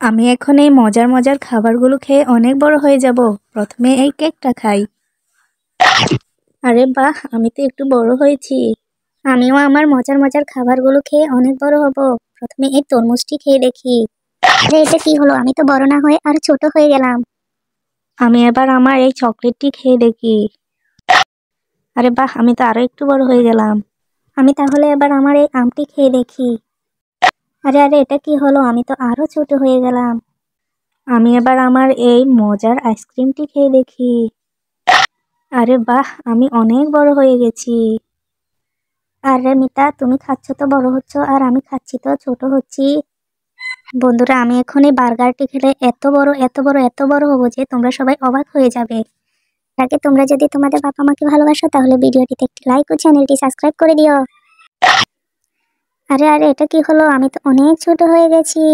আমি এখন এই মজার মজার খাবারগুলো খেয়ে অনেক বড় হয়ে যাব। প্রথমে এই কেকটা খাই। আরে বাহ, আমি তো একটু বড় হয়েছি। আমিও আমার মজার মজার খাবারগুলো খেয়ে অনেক বড় হব। প্রথমে এই তরমুজটি খেয়ে দেখি। আরে এটা কি হলো, আমি তো বড় না হয়ে আর ছোট হয়ে গেলাম। আমি এবার আমার এই চকলেটটি খেয়ে দেখি। আরে বাহ, আমি তো আরো একটু বড় হয়ে গেলাম। আমি তাহলে এবার আমার এই আমটি খেয়ে দেখি। আরে আরে এটা কি হলো, আমি তো আরো ছোট হয়ে গেলাম। আমি এবার আমার এই মজার আইসক্রিমটি খেয়ে দেখি। আরে বাহ, আমি অনেক বড় হয়ে গেছি। আরে মিতা, তুমি খাচ্ছ তো বড় হচ্ছ, আর আমি খাচ্ছি তো ছোট হচ্ছি। বন্ধুরা, আমি এখন এই বার্গারটি খেলে এত বড় এত বড় এত বড় হবো যে তোমরা সবাই অবাক হয়ে যাবে। আগে তোমরা যদি তোমাদের বাবা মাকে ভালোবাসো তাহলে ভিডিওটিতে একটি লাইক ও চ্যানেলটি সাবস্ক্রাইব করে দিও। আরে আরে এটা কি হলো, আমি তো অনেক ছোট হয়ে গেছি।